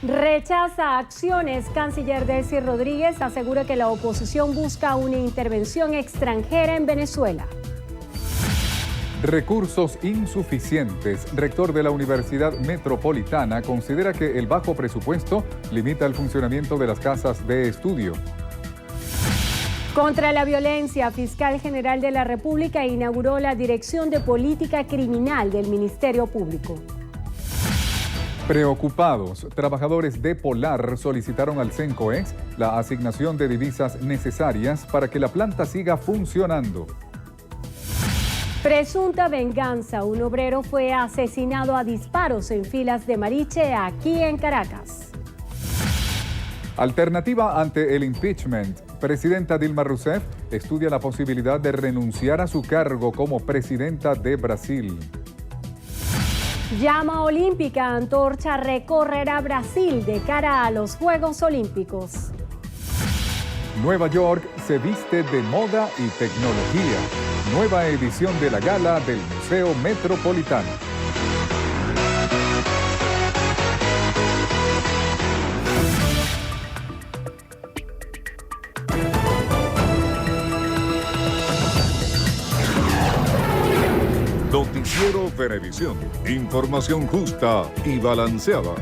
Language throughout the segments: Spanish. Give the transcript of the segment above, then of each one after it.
Rechaza acciones. Canciller Delcy Rodríguez asegura que la oposición busca una intervención extranjera en Venezuela. Recursos insuficientes. Rector de la Universidad Metropolitana considera que el bajo presupuesto limita el funcionamiento de las casas de estudio. Contra la violencia, Fiscal General de la República inauguró la Dirección de Política Criminal del Ministerio Público. Preocupados, trabajadores de Polar solicitaron al Cencoex la asignación de divisas necesarias para que la planta siga funcionando. Presunta venganza. Un obrero fue asesinado a disparos en filas de Mariche, aquí en Caracas. Alternativa ante el impeachment. Presidenta Dilma Rousseff estudia la posibilidad de renunciar a su cargo como presidenta de Brasil. Llama olímpica. Antorcha recorrerá Brasil de cara a los Juegos Olímpicos. Nueva York se viste de moda y tecnología. Nueva edición de la gala del Museo Metropolitano. Noticiero Venevisión. Información justa y balanceada.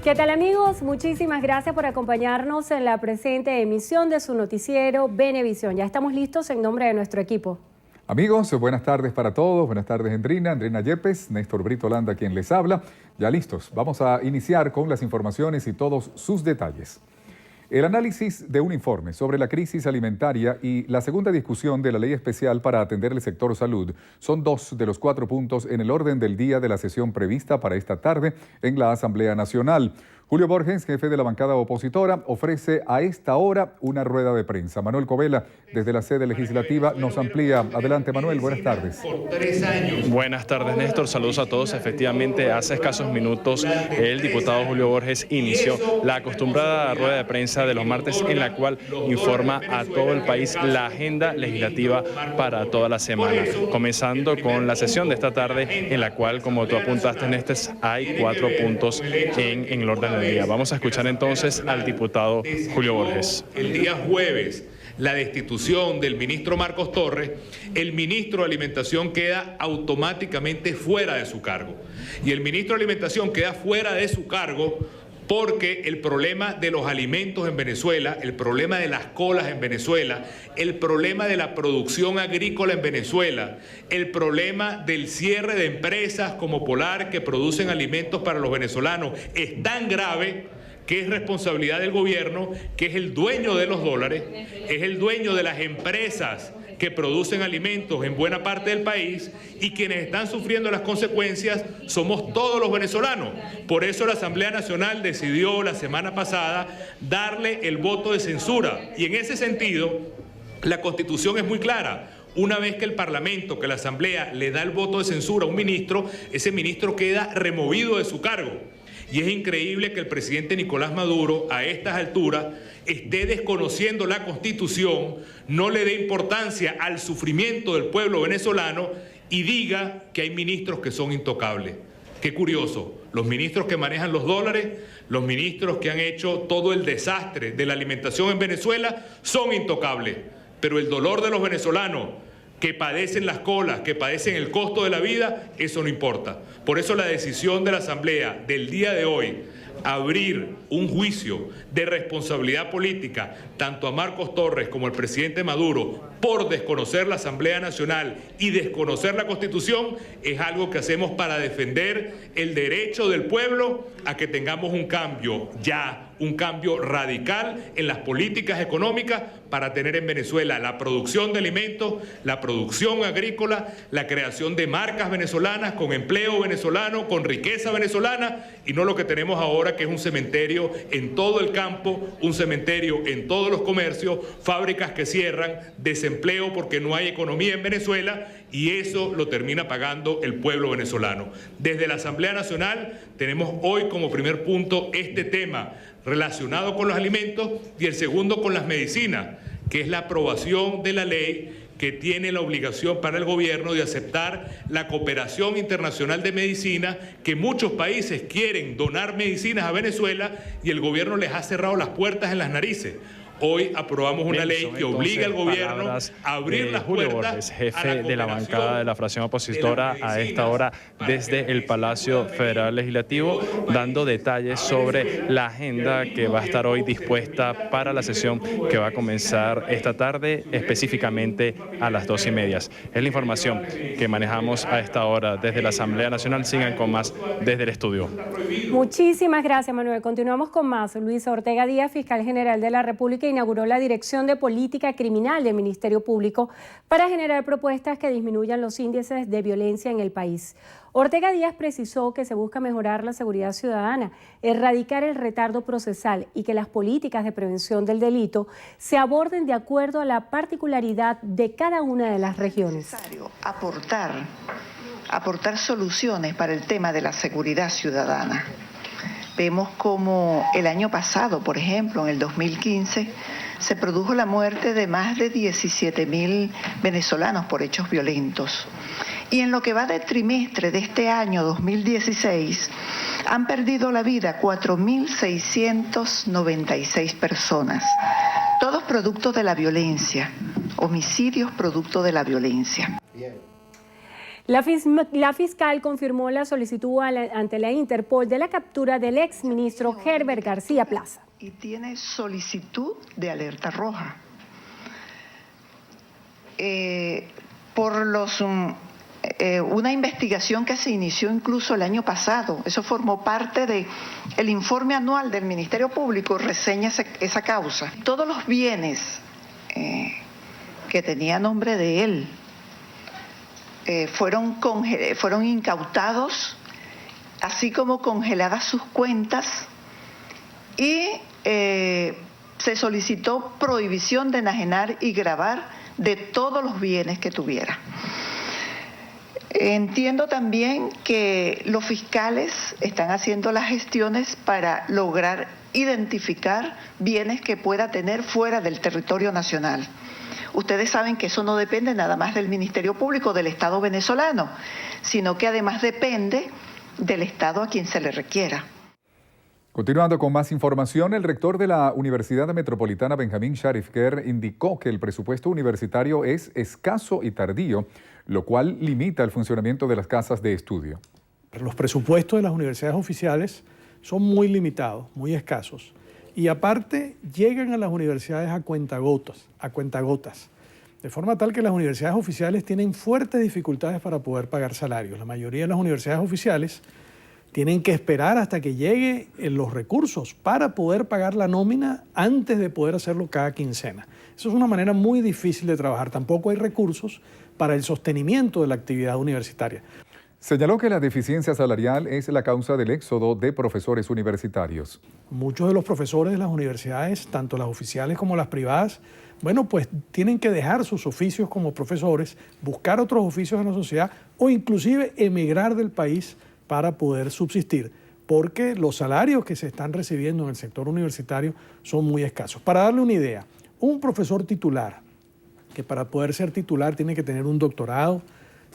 ¿Qué tal, amigos? Muchísimas gracias por acompañarnos en la presente emisión de su noticiero Venevisión. Ya estamos listos en nombre de nuestro equipo. Amigos, buenas tardes para todos. Buenas tardes, Andrina Yepes, Néstor Brito Landa, quien les habla. Ya listos. Vamos a iniciar con las informaciones y todos sus detalles. El análisis de un informe sobre la crisis alimentaria y la segunda discusión de la ley especial para atender el sector salud son dos de los 4 puntos en el orden del día de la sesión prevista para esta tarde en la Asamblea Nacional. Julio Borges, jefe de la bancada opositora, ofrece a esta hora una rueda de prensa. Manuel Covela, desde la sede legislativa, nos amplía. Adelante, Manuel, buenas tardes. Buenas tardes, Néstor. Saludos a todos. Efectivamente, hace escasos minutos el diputado Julio Borges inició la acostumbrada rueda de prensa de los martes en la cual informa a todo el país la agenda legislativa para toda la semana. Comenzando con la sesión de esta tarde en la cual, como tú apuntaste, Néstor, hay 4 puntos en el orden del día. Vamos a escuchar entonces al diputado Julio Borges. El día jueves, la destitución del ministro Marcos Torres, el ministro de Alimentación queda automáticamente fuera de su cargo. Y el ministro de Alimentación queda fuera de su cargo porque el problema de los alimentos en Venezuela, el problema de las colas en Venezuela, el problema de la producción agrícola en Venezuela, el problema del cierre de empresas como Polar que producen alimentos para los venezolanos es tan grave que es responsabilidad del gobierno, que es el dueño de los dólares, es el dueño de las empresas que producen alimentos en buena parte del país, y quienes están sufriendo las consecuencias somos todos los venezolanos. Por eso la Asamblea Nacional decidió la semana pasada darle el voto de censura, y en ese sentido la Constitución es muy clara. Una vez que el Parlamento, que la Asamblea le da el voto de censura a un ministro, ese ministro queda removido de su cargo. Y es increíble que el presidente Nicolás Maduro, a estas alturas, esté desconociendo la Constitución, no le dé importancia al sufrimiento del pueblo venezolano y diga que hay ministros que son intocables. Qué curioso, los ministros que manejan los dólares, los ministros que han hecho todo el desastre de la alimentación en Venezuela son intocables, pero el dolor de los venezolanos que padecen las colas, que padecen el costo de la vida, eso no importa. Por eso la decisión de la Asamblea del día de hoy, abrir un juicio de responsabilidad política tanto a Marcos Torres como al presidente Maduro por desconocer la Asamblea Nacional y desconocer la Constitución, es algo que hacemos para defender el derecho del pueblo a que tengamos un cambio ya, un cambio radical en las políticas económicas para tener en Venezuela la producción de alimentos, la producción agrícola, la creación de marcas venezolanas con empleo venezolano, con riqueza venezolana, y no lo que tenemos ahora, que es un cementerio en todo el campo, un cementerio en todos los comercios, fábricas que cierran, desempleo porque no hay economía en Venezuela, y eso lo termina pagando el pueblo venezolano. Desde la Asamblea Nacional tenemos hoy como primer punto este tema relacionado con los alimentos, y el segundo con las medicinas, que es la aprobación de la ley que tiene la obligación para el gobierno de aceptar la cooperación internacional de medicina, que muchos países quieren donar medicinas a Venezuela y el gobierno les ha cerrado las puertas en las narices. Hoy aprobamos una ley que obliga al gobierno a abrir las Julio puertas Borges, jefe de la bancada de la fracción opositora, a esta hora desde el Palacio Federal Legislativo, dando detalles sobre la agenda que va a estar hoy dispuesta para la sesión que va a comenzar esta tarde, específicamente a las 2:30. Es la información que manejamos a esta hora desde la Asamblea Nacional. Sigan con más desde el estudio. Muchísimas gracias, Manuel. Continuamos con más. Luisa Ortega Díaz, fiscal general de la República, inauguró la Dirección de Política Criminal del Ministerio Público para generar propuestas que disminuyan los índices de violencia en el país. Ortega Díaz precisó que se busca mejorar la seguridad ciudadana, erradicar el retardo procesal y que las políticas de prevención del delito se aborden de acuerdo a la particularidad de cada una de las regiones. Es necesario aportar soluciones para el tema de la seguridad ciudadana. Vemos como el año pasado, por ejemplo, en el 2015, se produjo la muerte de más de 17.000 venezolanos por hechos violentos. Y en lo que va del trimestre de este año 2016, han perdido la vida 4.696 personas, todos producto de la violencia, homicidios producto de la violencia. La fiscal confirmó la solicitud ante la Interpol de la captura del exministro Herbert García Plaza. Y tiene solicitud de alerta roja. Una investigación que se inició incluso el año pasado, eso formó parte del informe anual del Ministerio Público, reseña esa causa. Todos los bienes que tenía nombre de él fueron incautados, así como congeladas sus cuentas, y se solicitó prohibición de enajenar y gravar de todos los bienes que tuviera. Entiendo también que los fiscales están haciendo las gestiones para lograr identificar bienes que pueda tener fuera del territorio nacional. Ustedes saben que eso no depende nada más del Ministerio Público del Estado venezolano, sino que además depende del Estado a quien se le requiera. Continuando con más información, el rector de la Universidad Metropolitana, Benjamín Sharif Kerr, indicó que el presupuesto universitario es escaso y tardío, lo cual limita el funcionamiento de las casas de estudio. Los presupuestos de las universidades oficiales son muy limitados, muy escasos. Y aparte llegan a las universidades a cuentagotas, de forma tal que las universidades oficiales tienen fuertes dificultades para poder pagar salarios. La mayoría de las universidades oficiales tienen que esperar hasta que lleguen los recursos para poder pagar la nómina antes de poder hacerlo cada quincena. Eso es una manera muy difícil de trabajar. Tampoco hay recursos para el sostenimiento de la actividad universitaria. Señaló que la deficiencia salarial es la causa del éxodo de profesores universitarios. Muchos de los profesores de las universidades, tanto las oficiales como las privadas, pues tienen que dejar sus oficios como profesores, buscar otros oficios en la sociedad o inclusive emigrar del país para poder subsistir, porque los salarios que se están recibiendo en el sector universitario son muy escasos. Para darle una idea, un profesor titular, que para poder ser titular tiene que tener un doctorado,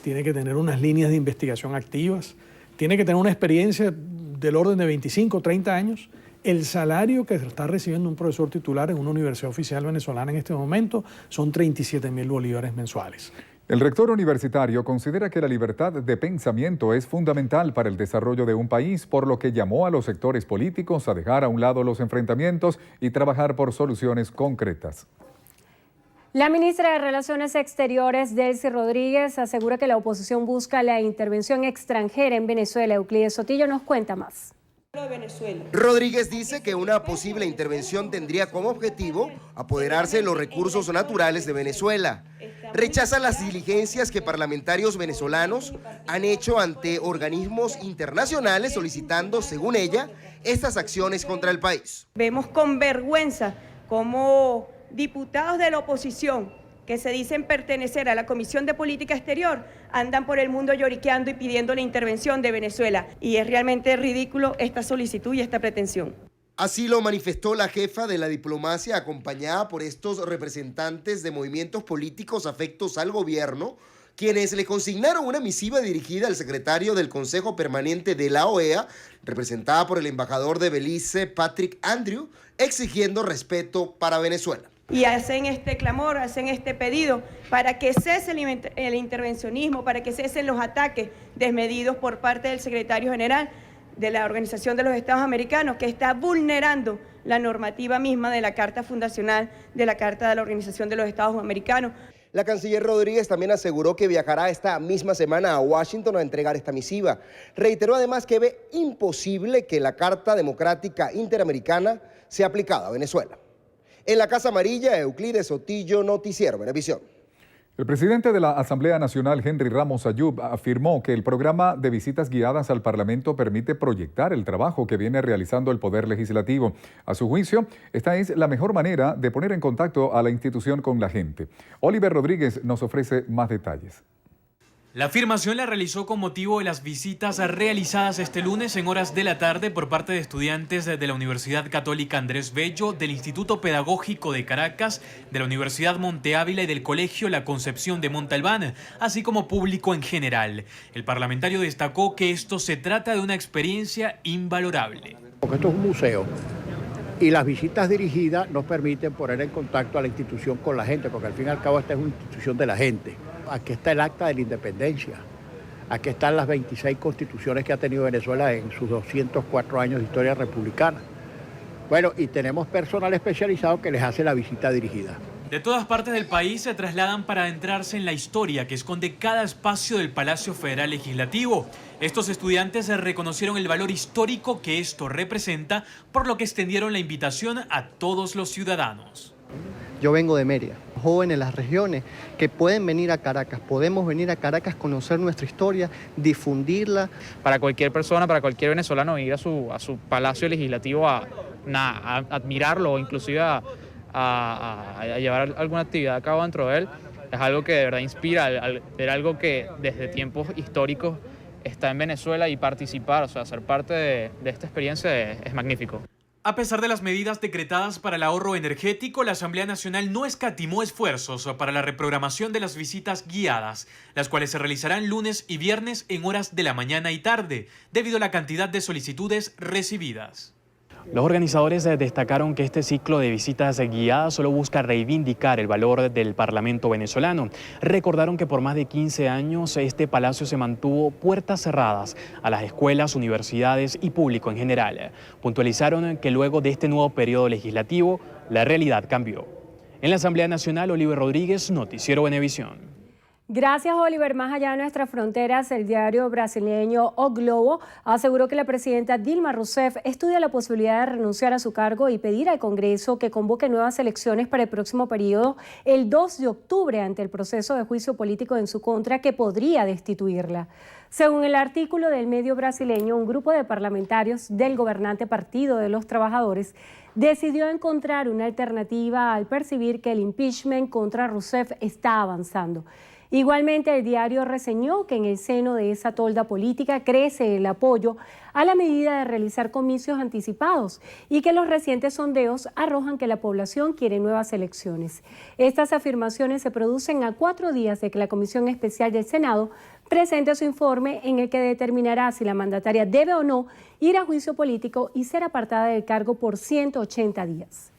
tiene que tener unas líneas de investigación activas, tiene que tener una experiencia del orden de 25 o 30 años. El salario que está recibiendo un profesor titular en una universidad oficial venezolana en este momento son 37.000 bolívares mensuales. El rector universitario considera que la libertad de pensamiento es fundamental para el desarrollo de un país, por lo que llamó a los sectores políticos a dejar a un lado los enfrentamientos y trabajar por soluciones concretas. La ministra de Relaciones Exteriores, Delcy Rodríguez, asegura que la oposición busca la intervención extranjera en Venezuela. Euclides Sotillo nos cuenta más. Rodríguez dice que una posible intervención tendría como objetivo apoderarse de los recursos naturales de Venezuela. Rechaza las diligencias que parlamentarios venezolanos han hecho ante organismos internacionales solicitando, según ella, estas acciones contra el país. Vemos con vergüenza cómo diputados de la oposición que se dicen pertenecer a la Comisión de Política Exterior andan por el mundo lloriqueando y pidiendo la intervención de Venezuela. Y es realmente ridículo esta solicitud y esta pretensión. Así lo manifestó la jefa de la diplomacia, acompañada por estos representantes de movimientos políticos afectos al gobierno, quienes le consignaron una misiva dirigida al secretario del Consejo Permanente de la OEA, representada por el embajador de Belice, Patrick Andrew, exigiendo respeto para Venezuela. Y hacen este clamor, hacen este pedido para que cese el intervencionismo, para que cesen los ataques desmedidos por parte del secretario general de la Organización de los Estados Americanos, que está vulnerando la normativa misma de la Carta Fundacional de la Carta de la Organización de los Estados Americanos. La canciller Rodríguez también aseguró que viajará esta misma semana a Washington a entregar esta misiva. Reiteró además que ve imposible que la Carta Democrática Interamericana sea aplicada a Venezuela. En la Casa Amarilla, Euclides Sotillo, Noticiero Venevisión. El presidente de la Asamblea Nacional, Henry Ramos Ayub, afirmó que el programa de visitas guiadas al Parlamento permite proyectar el trabajo que viene realizando el Poder Legislativo. A su juicio, esta es la mejor manera de poner en contacto a la institución con la gente. Oliver Rodríguez nos ofrece más detalles. La afirmación la realizó con motivo de las visitas realizadas este lunes en horas de la tarde por parte de estudiantes de la Universidad Católica Andrés Bello, del Instituto Pedagógico de Caracas, de la Universidad Monte Ávila y del Colegio La Concepción de Montalbán, así como público en general. El parlamentario destacó que esto se trata de una experiencia invalorable. Porque esto es un museo y las visitas dirigidas nos permiten poner en contacto a la institución con la gente, porque al fin y al cabo esta es una institución de la gente. Aquí está el Acta de la Independencia, aquí están las 26 constituciones que ha tenido Venezuela en sus 204 años de historia republicana. Bueno, y tenemos personal especializado que les hace la visita dirigida. De todas partes del país se trasladan para adentrarse en la historia que esconde cada espacio del Palacio Federal Legislativo. Estos estudiantes reconocieron el valor histórico que esto representa, por lo que extendieron la invitación a todos los ciudadanos. Yo vengo de Mérida, jóvenes en las regiones que pueden venir a Caracas, podemos venir a Caracas, conocer nuestra historia, difundirla. Para cualquier persona, para cualquier venezolano ir a su palacio legislativo a admirarlo o inclusive a llevar alguna actividad a cabo dentro de él, es algo que de verdad inspira, ver algo que desde tiempos históricos está en Venezuela y participar, o sea, ser parte de esta experiencia es magnífico. A pesar de las medidas decretadas para el ahorro energético, la Asamblea Nacional no escatimó esfuerzos para la reprogramación de las visitas guiadas, las cuales se realizarán lunes y viernes en horas de la mañana y tarde, debido a la cantidad de solicitudes recibidas. Los organizadores destacaron que este ciclo de visitas guiadas solo busca reivindicar el valor del Parlamento venezolano. Recordaron que por más de 15 años este palacio se mantuvo puertas cerradas a las escuelas, universidades y público en general. Puntualizaron que luego de este nuevo periodo legislativo, la realidad cambió. En la Asamblea Nacional, Oliver Rodríguez, Noticiero Venevisión. Gracias, Oliver. Más allá de nuestras fronteras, el diario brasileño O Globo aseguró que la presidenta Dilma Rousseff estudia la posibilidad de renunciar a su cargo y pedir al Congreso que convoque nuevas elecciones para el próximo periodo el 2 de octubre ante el proceso de juicio político en su contra que podría destituirla. Según el artículo del medio brasileño, un grupo de parlamentarios del gobernante Partido de los Trabajadores decidió encontrar una alternativa al percibir que el impeachment contra Rousseff está avanzando. Igualmente, el diario reseñó que en el seno de esa tolda política crece el apoyo a la medida de realizar comicios anticipados y que los recientes sondeos arrojan que la población quiere nuevas elecciones. Estas afirmaciones se producen a 4 días de que la Comisión Especial del Senado presente su informe en el que determinará si la mandataria debe o no ir a juicio político y ser apartada del cargo por 180 días.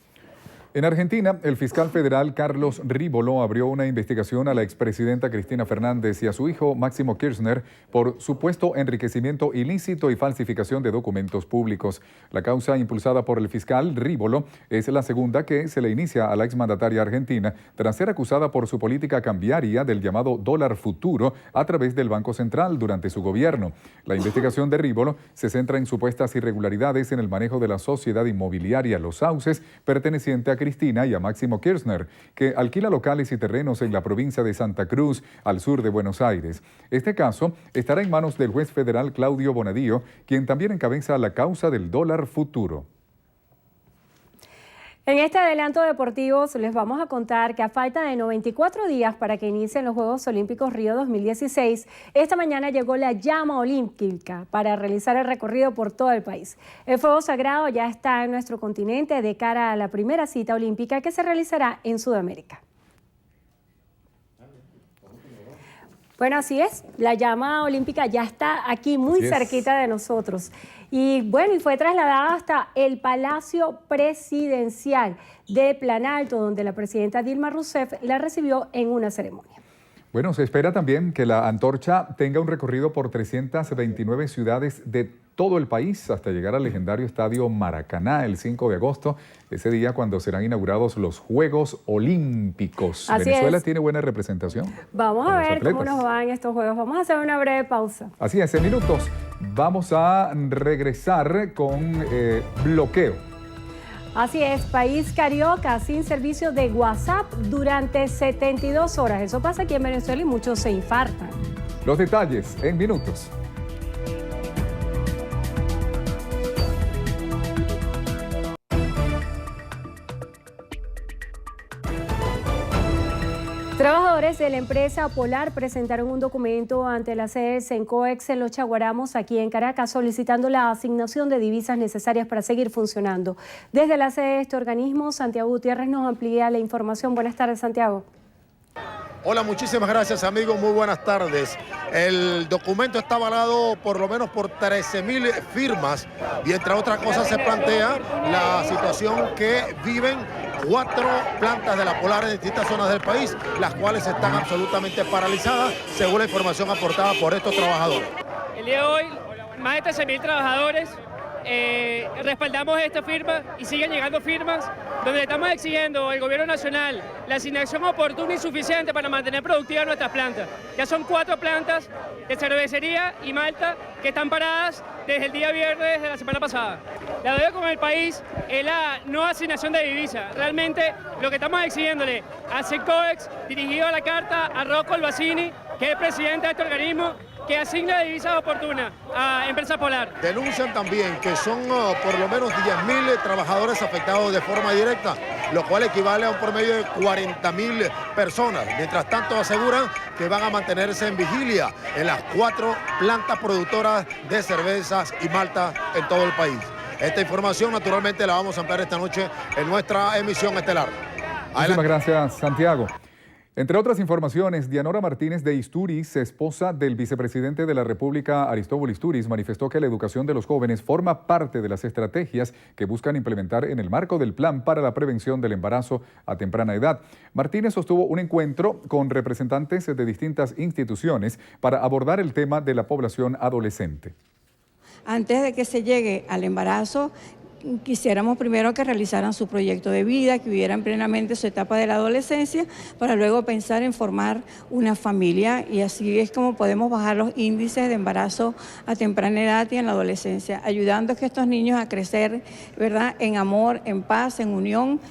En Argentina, el fiscal federal Carlos Rívolo abrió una investigación a la expresidenta Cristina Fernández y a su hijo Máximo Kirchner por supuesto enriquecimiento ilícito y falsificación de documentos públicos. La causa impulsada por el fiscal Rívolo es la segunda que se le inicia a la exmandataria argentina tras ser acusada por su política cambiaria del llamado dólar futuro a través del Banco Central durante su gobierno. La investigación de Rívolo se centra en supuestas irregularidades en el manejo de la sociedad inmobiliaria Los Sauces, perteneciente a Cristina y a Máximo Kirchner, que alquila locales y terrenos en la provincia de Santa Cruz, al sur de Buenos Aires. Este caso estará en manos del juez federal Claudio Bonadío, quien también encabeza la causa del dólar futuro. En este adelanto deportivo les vamos a contar que a falta de 94 días para que inicien los Juegos Olímpicos Río 2016, esta mañana llegó la llama olímpica para realizar el recorrido por todo el país. El fuego sagrado ya está en nuestro continente de cara a la primera cita olímpica que se realizará en Sudamérica. Bueno, así es, la llama olímpica ya está aquí muy cerquita de nosotros. Y bueno, y fue trasladada hasta el Palacio Presidencial de Planalto, donde la presidenta Dilma Rousseff la recibió en una ceremonia. Bueno, se espera también que la antorcha tenga un recorrido por 329 ciudades de todo el país hasta llegar al legendario Estadio Maracaná el 5 de agosto, ese día cuando serán inaugurados los Juegos Olímpicos. ¿Venezuela tiene buena representación? Vamos a ver cómo nos van estos Juegos. Vamos a hacer una breve pausa. Así es, en minutos vamos a regresar con bloqueo. Así es, país carioca sin servicio de WhatsApp durante 72 horas. Eso pasa aquí en Venezuela y muchos se infartan. Los detalles en minutos. Trabajadores de la empresa Polar presentaron un documento ante la sede del Sencoex en Los Chaguaramos, aquí en Caracas, solicitando la asignación de divisas necesarias para seguir funcionando. Desde la sede de este organismo, Santiago Gutiérrez nos amplía la información. Buenas tardes, Santiago. Hola, muchísimas gracias, amigos. Muy buenas tardes. El documento está avalado por lo menos por 13.000 firmas y entre otras cosas se plantea la situación que viven 4 plantas de la Polar en distintas zonas del país, las cuales están absolutamente paralizadas, según la información aportada por estos trabajadores. El día de hoy, más de 13.000 trabajadores respaldamos esta firma y siguen llegando firmas donde estamos exigiendo al gobierno nacional la asignación oportuna y suficiente para mantener productivas nuestras plantas. Ya son 4 plantas de cervecería y malta que están paradas desde el día viernes de la semana pasada. La deuda con el país es la no asignación de divisas. Realmente lo que estamos exigiéndole a Sencoex, dirigido a la carta a Rocco Albacini, que es el presidente de este organismo, que asigna divisas oportunas a Empresa Polar. Denuncian también que son por lo menos 10.000 trabajadores afectados de forma directa, lo cual equivale a un promedio de 40.000 personas. Mientras tanto aseguran que van a mantenerse en vigilia en las 4 plantas productoras de cervezas y malta en todo el país. Esta información naturalmente la vamos a ampliar esta noche en nuestra emisión estelar. Muchísimas gracias, Santiago. Entre otras informaciones, Dianora Martínez de Isturiz, esposa del vicepresidente de la República, Aristóbulo Isturiz, manifestó que la educación de los jóvenes forma parte de las estrategias que buscan implementar en el marco del Plan para la Prevención del Embarazo a Temprana Edad. Martínez sostuvo un encuentro con representantes de distintas instituciones para abordar el tema de la población adolescente. Antes de que se llegue al embarazo, quisiéramos primero que realizaran su proyecto de vida, que vivieran plenamente su etapa de la adolescencia, para luego pensar en formar una familia, y así es como podemos bajar los índices de embarazo a temprana edad y en la adolescencia, ayudando a que estos niños a crecer, ¿verdad?, en amor, en paz, en unión.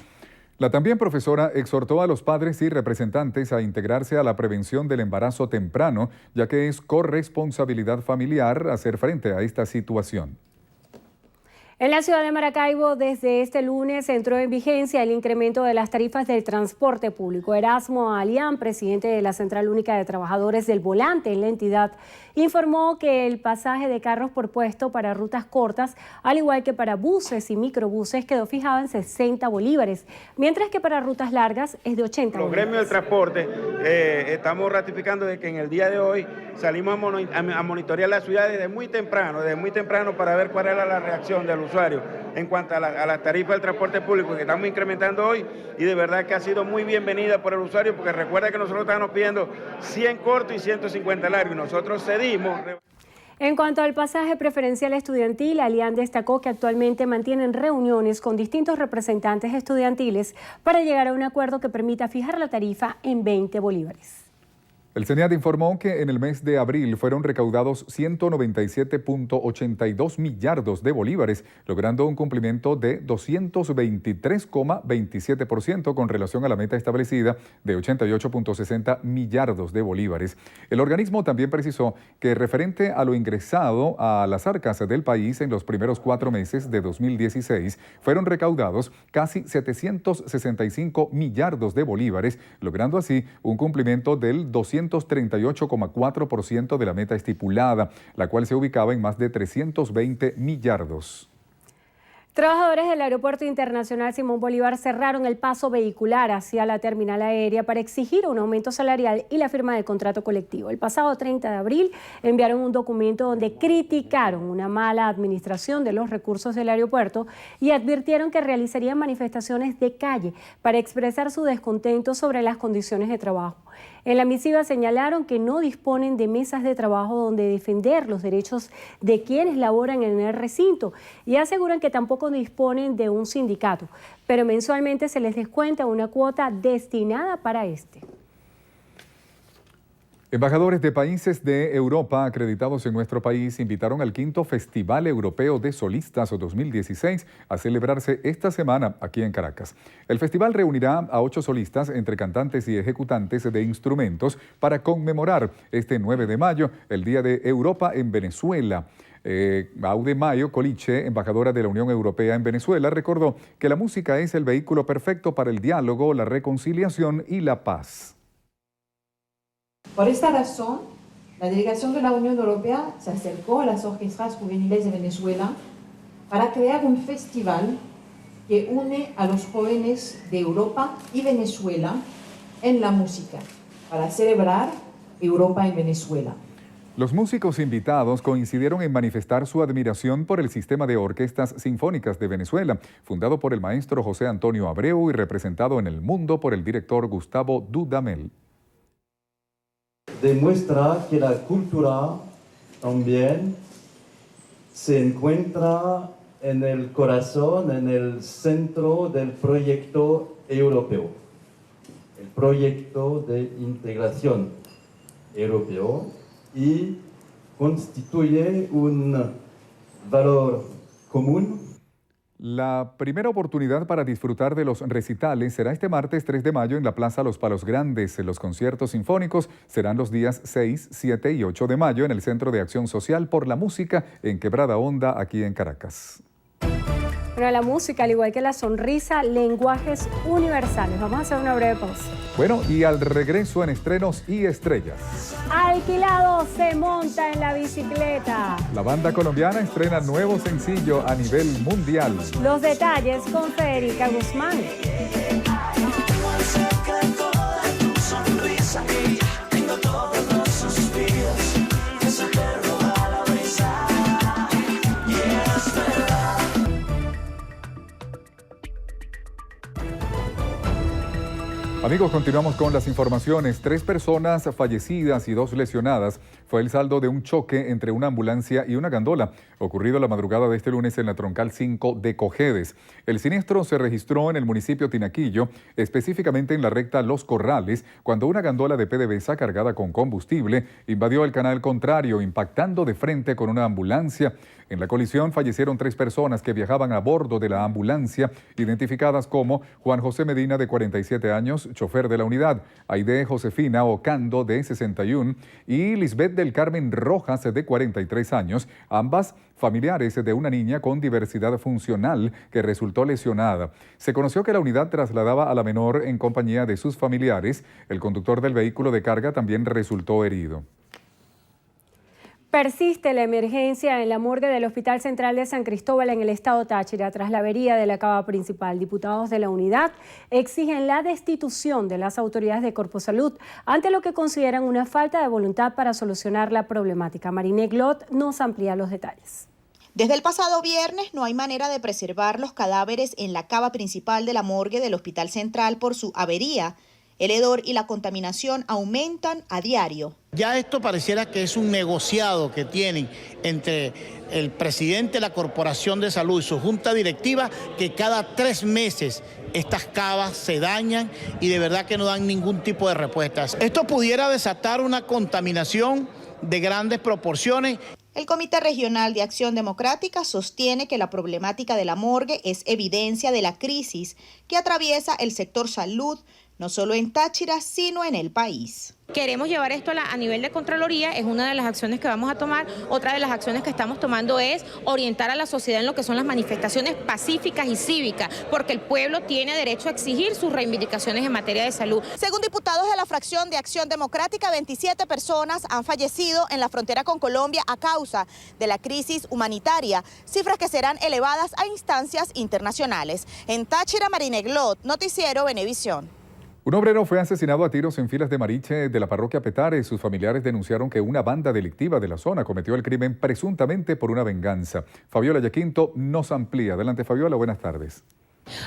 La también profesora exhortó a los padres y representantes a integrarse a la prevención del embarazo temprano, ya que es corresponsabilidad familiar hacer frente a esta situación. En la ciudad de Maracaibo, desde este lunes entró en vigencia el incremento de las tarifas del transporte público. Erasmo Alián, presidente de la Central Única de Trabajadores del Volante en la entidad, informó que el pasaje de carros por puesto para rutas cortas, al igual que para buses y microbuses, quedó fijado en 60 bolívares, mientras que para rutas largas es de 80 bolívares. Los gremios del transporte estamos ratificando de que en el día de hoy salimos a monitorear la ciudad desde muy temprano para ver cuál era la reacción del usuario en cuanto a la tarifa del transporte público que estamos incrementando hoy, y de verdad que ha sido muy bienvenida por el usuario, porque recuerda que nosotros estábamos pidiendo 100 corto y 150 largo y nosotros cedimos. En cuanto al pasaje preferencial estudiantil, Alián destacó que actualmente mantienen reuniones con distintos representantes estudiantiles para llegar a un acuerdo que permita fijar la tarifa en 20 bolívares. El CENIAD informó que en el mes de abril fueron recaudados 197.82 millardos de bolívares, logrando un cumplimiento de 223,27% con relación a la meta establecida de 88.60 millardos de bolívares. El organismo también precisó que referente a lo ingresado a las arcas del país en los primeros 4 meses de 2016, fueron recaudados casi 765 millardos de bolívares, logrando así un cumplimiento del 238,4% de la meta estipulada, la cual se ubicaba en más de 320 millardos. Trabajadores del Aeropuerto Internacional Simón Bolívar cerraron el paso vehicular hacia la terminal aérea para exigir un aumento salarial y la firma del contrato colectivo. El pasado 30 de abril enviaron un documento donde criticaron una mala administración de los recursos del aeropuerto y advirtieron que realizarían manifestaciones de calle para expresar su descontento sobre las condiciones de trabajo. En la misiva señalaron que no disponen de mesas de trabajo donde defender los derechos de quienes laboran en el recinto y aseguran que tampoco disponen de un sindicato, pero mensualmente se les descuenta una cuota destinada para este. Embajadores de países de Europa acreditados en nuestro país invitaron al 5º Festival Europeo de Solistas 2016 a celebrarse esta semana aquí en Caracas. El festival reunirá a 8 solistas entre cantantes y ejecutantes de instrumentos para conmemorar este 9 de mayo, el Día de Europa en Venezuela. Aude Mayo Coliche, embajadora de la Unión Europea en Venezuela, recordó que la música es el vehículo perfecto para el diálogo, la reconciliación y la paz. Por esta razón, la delegación de la Unión Europea se acercó a las orquestas juveniles de Venezuela para crear un festival que une a los jóvenes de Europa y Venezuela en la música, para celebrar Europa en Venezuela. Los músicos invitados coincidieron en manifestar su admiración por el sistema de orquestas sinfónicas de Venezuela, fundado por el maestro José Antonio Abreu y representado en el mundo por el director Gustavo Dudamel. Demuestra que la cultura también se encuentra en el corazón, en el centro del proyecto europeo, el proyecto de integración europeo, y constituye un valor común. La primera oportunidad para disfrutar de los recitales será este martes 3 de mayo en la Plaza Los Palos Grandes. Los conciertos sinfónicos serán los días 6, 7 y 8 de mayo en el Centro de Acción Social por la Música en Quebrada Honda, aquí en Caracas. Bueno, la música, al igual que la sonrisa, lenguajes universales. Vamos a hacer una breve pausa. Bueno, y al regreso en Estrenos y Estrellas. Alquilado se monta en la bicicleta. La banda colombiana estrena nuevo sencillo a nivel mundial. Los detalles con Federica Guzmán. Amigos, continuamos con las informaciones. 3 personas fallecidas y 2 lesionadas fue el saldo de un choque entre una ambulancia y una gandola, ocurrido la madrugada de este lunes en la Troncal 5 de Cojedes. El siniestro se registró en el municipio Tinaquillo, específicamente en la recta Los Corrales, cuando una gandola de PDVSA cargada con combustible invadió el canal contrario, impactando de frente con una ambulancia. En la colisión fallecieron 3 personas que viajaban a bordo de la ambulancia, identificadas como Juan José Medina, de 47 años, chofer de la unidad, Aide Josefina Ocando, de 61, y Lisbeth del Carmen Rojas, de 43 años, ambas familiares de una niña con diversidad funcional que resultó lesionada. Se conoció que la unidad trasladaba a la menor en compañía de sus familiares. El conductor del vehículo de carga también resultó herido. Persiste la emergencia en la morgue del Hospital Central de San Cristóbal en el estado Táchira tras la avería de la cava principal. Diputados de la unidad exigen la destitución de las autoridades de Corposalud ante lo que consideran una falta de voluntad para solucionar la problemática. Mariné Glot nos amplía los detalles. Desde el pasado viernes no hay manera de preservar los cadáveres en la cava principal de la morgue del Hospital Central por su avería. El hedor y la contaminación aumentan a diario. Ya esto pareciera que es un negociado que tienen entre el presidente de la Corporación de Salud y su junta directiva, que cada 3 meses estas cavas se dañan y de verdad que no dan ningún tipo de respuestas. Esto pudiera desatar una contaminación de grandes proporciones. El Comité Regional de Acción Democrática sostiene que la problemática de la morgue es evidencia de la crisis que atraviesa el sector salud, no solo en Táchira, sino en el país. Queremos llevar esto a nivel de Contraloría, es una de las acciones que vamos a tomar. Otra de las acciones que estamos tomando es orientar a la sociedad en lo que son las manifestaciones pacíficas y cívicas, porque el pueblo tiene derecho a exigir sus reivindicaciones en materia de salud. Según diputados de la fracción de Acción Democrática, 27 personas han fallecido en la frontera con Colombia a causa de la crisis humanitaria, cifras que serán elevadas a instancias internacionales. En Táchira, Marina Glot, Noticiero Venevisión. Un obrero fue asesinado a tiros en filas de Mariche de la parroquia Petare. Sus familiares denunciaron que una banda delictiva de la zona cometió el crimen presuntamente por una venganza. Fabiola Yaquinto nos amplía. Adelante, Fabiola, buenas tardes.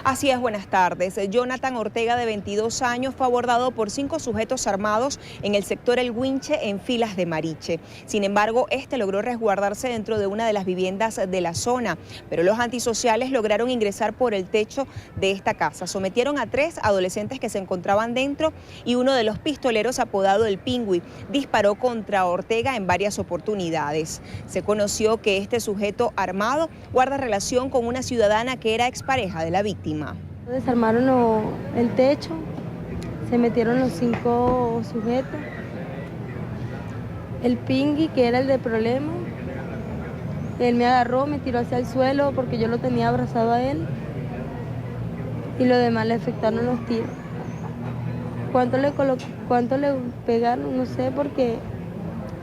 Así es, buenas tardes. Jonathan Ortega, de 22 años, fue abordado por 5 sujetos armados en el sector El Guinche, en filas de Mariche. Sin embargo, este logró resguardarse dentro de una de las viviendas de la zona, pero los antisociales lograron ingresar por el techo de esta casa. Sometieron a 3 adolescentes que se encontraban dentro y uno de los pistoleros, apodado El Pingüi, disparó contra Ortega en varias oportunidades. Se conoció que este sujeto armado guarda relación con una ciudadana que era expareja de la víctima. Desarmaron el techo, se metieron los 5 sujetos, el Pingui, que era el del problema, él me agarró, me tiró hacia el suelo porque yo lo tenía abrazado a él y los demás le afectaron los tiros. ¿Cuánto le pegaron? No sé, porque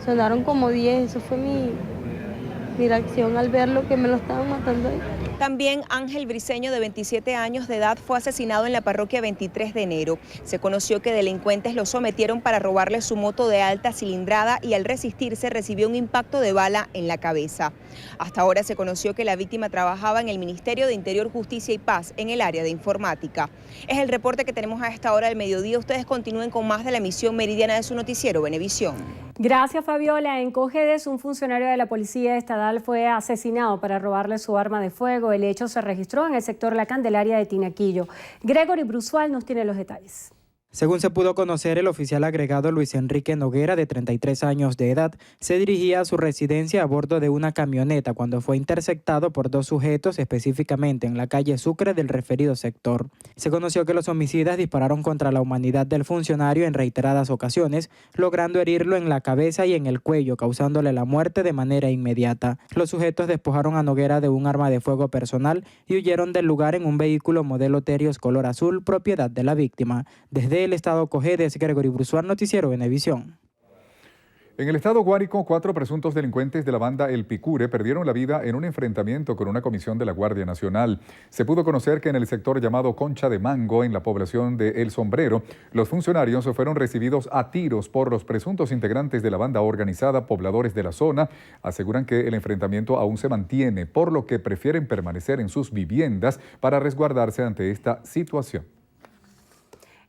sonaron como 10, eso fue mi reacción al verlo, que me lo estaban matando ahí. También Ángel Briceño, de 27 años de edad, fue asesinado en la parroquia 23 de enero. Se conoció que delincuentes lo sometieron para robarle su moto de alta cilindrada y al resistirse recibió un impacto de bala en la cabeza. Hasta ahora se conoció que la víctima trabajaba en el Ministerio de Interior, Justicia y Paz en el área de informática. Es el reporte que tenemos a esta hora del mediodía. Ustedes continúen con más de la emisión meridiana de su noticiero Venevisión. Gracias, Fabiola. En Cojedes, un funcionario de la Policía Estatal fue asesinado para robarle su arma de fuego. El hecho se registró en el sector La Candelaria de Tinaquillo. Gregory Brusual nos tiene los detalles. Según se pudo conocer, el oficial agregado Luis Enrique Noguera, de 33 años de edad, se dirigía a su residencia a bordo de una camioneta cuando fue interceptado por 2 sujetos, específicamente en la calle Sucre del referido sector. Se conoció que los homicidas dispararon contra la humanidad del funcionario en reiteradas ocasiones, logrando herirlo en la cabeza y en el cuello, causándole la muerte de manera inmediata. Los sujetos despojaron a Noguera de un arma de fuego personal y huyeron del lugar en un vehículo modelo Terios color azul, propiedad de la víctima. Desde el estado Cojedes, Gregory Brusual, Noticiero Venevisión. En el estado Guárico, 4 presuntos delincuentes de la banda El Picure perdieron la vida en un enfrentamiento con una comisión de la Guardia Nacional. Se pudo conocer que en el sector llamado Concha de Mango, en la población de El Sombrero, los funcionarios fueron recibidos a tiros por los presuntos integrantes de la banda organizada. Pobladores de la zona aseguran que el enfrentamiento aún se mantiene, por lo que prefieren permanecer en sus viviendas para resguardarse ante esta situación.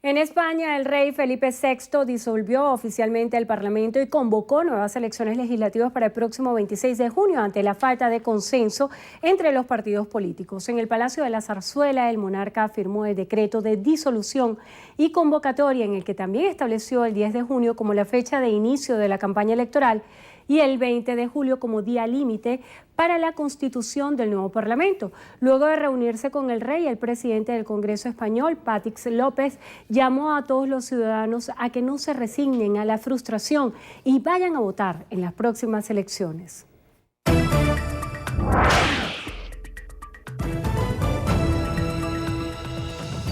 En España, el rey Felipe VI disolvió oficialmente el Parlamento y convocó nuevas elecciones legislativas para el próximo 26 de junio ante la falta de consenso entre los partidos políticos. En el Palacio de la Zarzuela, el monarca firmó el decreto de disolución y convocatoria, en el que también estableció el 10 de junio como la fecha de inicio de la campaña electoral y el 20 de julio como día límite para la constitución del nuevo Parlamento. Luego de reunirse con el rey, el presidente del Congreso español, Patxi López, llamó a todos los ciudadanos a que no se resignen a la frustración y vayan a votar en las próximas elecciones.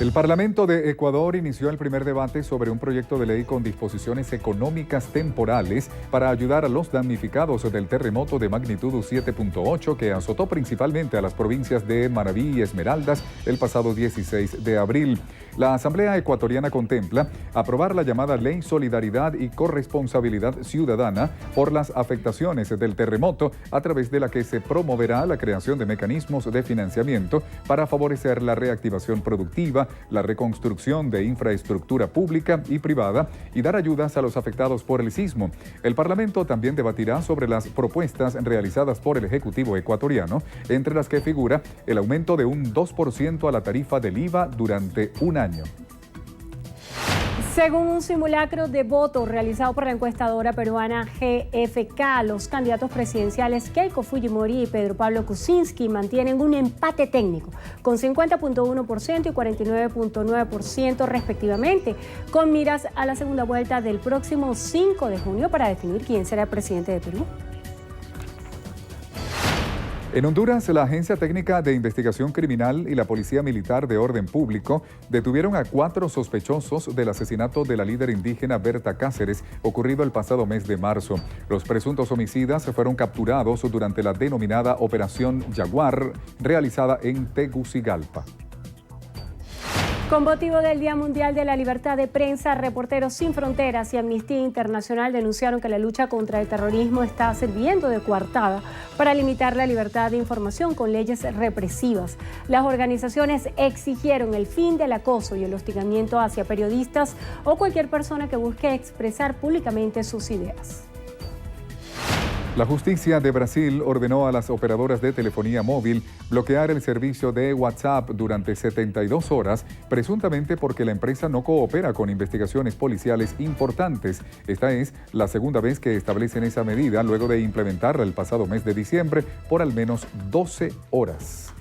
El Parlamento de Ecuador inició el primer debate sobre un proyecto de ley con disposiciones económicas temporales para ayudar a los damnificados del terremoto de magnitud 7.8 que azotó principalmente a las provincias de Manabí y Esmeraldas el pasado 16 de abril. La Asamblea Ecuatoriana contempla aprobar la llamada Ley Solidaridad y Corresponsabilidad Ciudadana por las afectaciones del terremoto, a través de la que se promoverá la creación de mecanismos de financiamiento para favorecer la reactivación productiva la reconstrucción de infraestructura pública y privada y dar ayudas a los afectados por el sismo. El Parlamento también debatirá sobre las propuestas realizadas por el Ejecutivo ecuatoriano, entre las que figura el aumento de un 2% a la tarifa del IVA durante un año. Según un simulacro de voto realizado por la encuestadora peruana GFK, los candidatos presidenciales Keiko Fujimori y Pedro Pablo Kuczynski mantienen un empate técnico con 50.1% y 49.9% respectivamente, con miras a la segunda vuelta del próximo 5 de junio para definir quién será el presidente de Perú. En Honduras, la Agencia Técnica de Investigación Criminal y la Policía Militar de Orden Público detuvieron a 4 sospechosos del asesinato de la líder indígena Berta Cáceres, ocurrido el pasado mes de marzo. Los presuntos homicidas fueron capturados durante la denominada Operación Jaguar, realizada en Tegucigalpa. Con motivo del Día Mundial de la Libertad de Prensa, Reporteros Sin Fronteras y Amnistía Internacional denunciaron que la lucha contra el terrorismo está sirviendo de coartada para limitar la libertad de información con leyes represivas. Las organizaciones exigieron el fin del acoso y el hostigamiento hacia periodistas o cualquier persona que busque expresar públicamente sus ideas. La justicia de Brasil ordenó a las operadoras de telefonía móvil bloquear el servicio de WhatsApp durante 72 horas, presuntamente porque la empresa no coopera con investigaciones policiales importantes. Esta es la segunda vez que establecen esa medida luego de implementarla el pasado mes de diciembre por al menos 12 horas.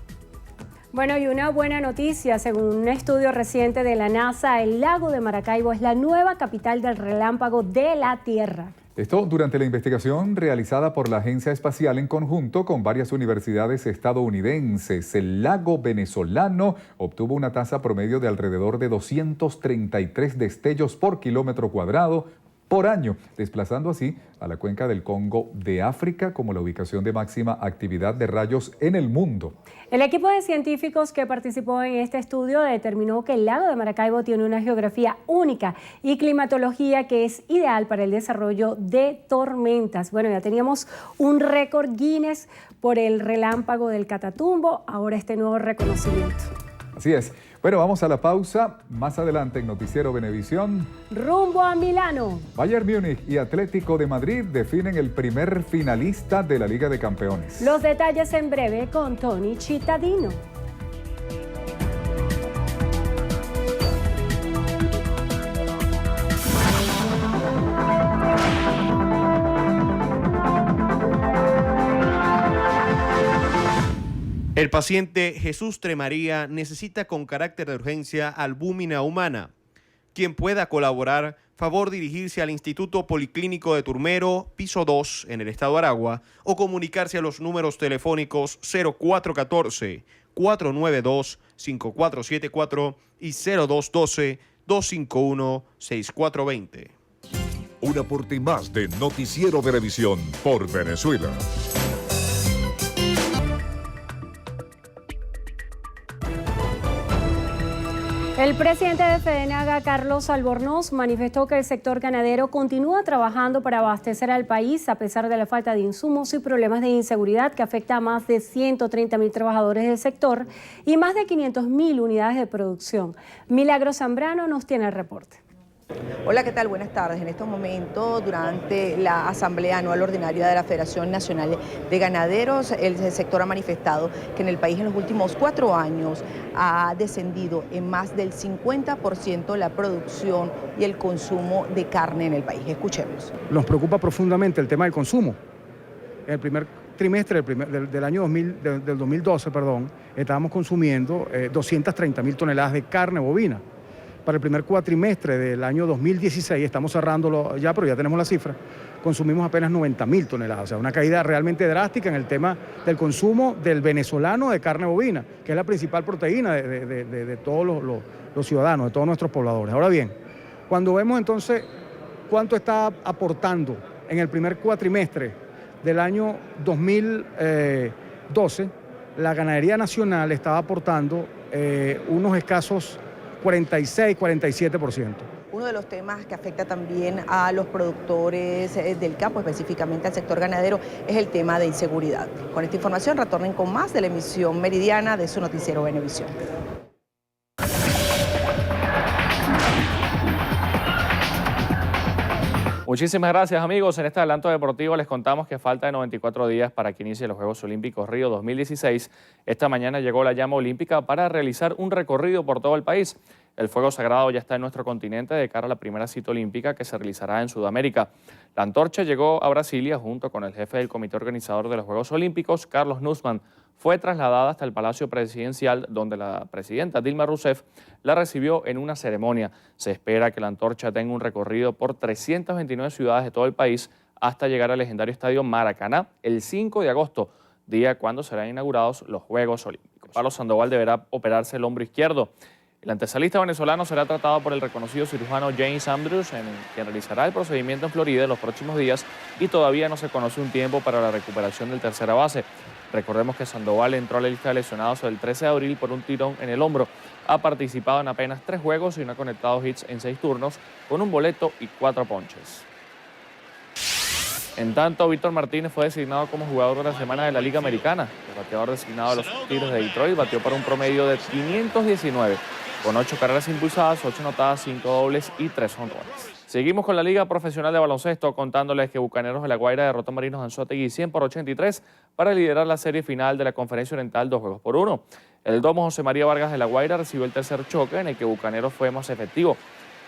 Bueno, y una buena noticia, según un estudio reciente de la NASA, el lago de Maracaibo es la nueva capital del relámpago de la Tierra. Esto durante la investigación realizada por la Agencia Espacial en conjunto con varias universidades estadounidenses. El lago venezolano obtuvo una tasa promedio de alrededor de 233 destellos por kilómetro cuadrado por año, desplazando así a la cuenca del Congo de África como la ubicación de máxima actividad de rayos en el mundo. El equipo de científicos que participó en este estudio determinó que el lago de Maracaibo tiene una geografía única y climatología que es ideal para el desarrollo de tormentas. Bueno, ya teníamos un récord Guinness por el relámpago del Catatumbo, ahora este nuevo reconocimiento. Así es. Bueno, vamos a la pausa. Más adelante en Noticiero Venevisión. Rumbo a Milano. Bayern Múnich y Atlético de Madrid definen el primer finalista de la Liga de Campeones. Los detalles en breve con Tony Cittadino. El paciente Jesús Tremaría necesita con carácter de urgencia albúmina humana. Quien pueda colaborar, favor dirigirse al Instituto Policlínico de Turmero, piso 2, en el estado Aragua, o comunicarse a los números telefónicos 0414-492-5474 y 0212-251-6420. Un aporte más de Noticiero Venevisión por Venezuela. El presidente de FEDENAGA, Carlos Albornoz, manifestó que el sector ganadero continúa trabajando para abastecer al país a pesar de la falta de insumos y problemas de inseguridad que afecta a más de 130.000 trabajadores del sector y más de 500.000 unidades de producción. Milagros Zambrano nos tiene el reporte. Hola, ¿qué tal? Buenas tardes. En estos momentos, durante la Asamblea Anual Ordinaria de la Federación Nacional de Ganaderos, el sector ha manifestado que en el país en los últimos 4 años ha descendido en más del 50% la producción y el consumo de carne en el país. Escuchemos. Nos preocupa profundamente el tema del consumo. En el primer trimestre del año 2012, estábamos consumiendo 230.000 toneladas de carne bovina. Para el primer cuatrimestre del año 2016, estamos cerrándolo ya, pero ya tenemos la cifra, consumimos apenas 90.000 toneladas, o sea, una caída realmente drástica en el tema del consumo del venezolano de carne bovina, que es la principal proteína de todos los ciudadanos, de todos nuestros pobladores. Ahora bien, cuando vemos entonces cuánto está aportando en el primer cuatrimestre del año 2012, la ganadería nacional estaba aportando unos escasos 46-47%. Uno de los temas que afecta también a los productores del campo, específicamente al sector ganadero, es el tema de inseguridad. Con esta información retornen con más de la emisión meridiana de su noticiero Venevisión. Muchísimas gracias, amigos. En este adelanto deportivo les contamos que falta de 94 días para que inicie los Juegos Olímpicos Río 2016. Esta mañana llegó la llama olímpica para realizar un recorrido por todo el país. El fuego sagrado ya está en nuestro continente de cara a la primera cita olímpica que se realizará en Sudamérica. La antorcha llegó a Brasilia junto con el jefe del comité organizador de los Juegos Olímpicos, Carlos Nussmann. Fue trasladada hasta el Palacio Presidencial, donde la presidenta Dilma Rousseff la recibió en una ceremonia. Se espera que la antorcha tenga un recorrido por 329 ciudades de todo el país hasta llegar al legendario estadio Maracaná el 5 de agosto, día cuando serán inaugurados los Juegos Olímpicos. Pablo Sandoval deberá operarse el hombro izquierdo. El antesalista venezolano será tratado por el reconocido cirujano James Andrews, quien realizará el procedimiento en Florida en los próximos días, y todavía no se conoce un tiempo para la recuperación del tercera base. Recordemos que Sandoval entró a la lista de lesionados el 13 de abril por un tirón en el hombro. Ha participado en apenas 3 juegos y no ha conectado hits en 6 turnos, con un boleto y 4 ponches. En tanto, Víctor Martínez fue designado como jugador de la semana de la Liga Americana. El bateador designado de los Tigres de Detroit batió para un promedio de 519, con 8 carreras impulsadas, 8 anotadas, 5 dobles y 3 honrones. Seguimos con la Liga Profesional de Baloncesto, contándoles que Bucaneros de La Guaira derrotó a Marinos Anzoátegui 100-83 para liderar la serie final de la Conferencia Oriental 2-1. El Domo José María Vargas de La Guaira recibió el tercer choque en el que Bucaneros fue más efectivo.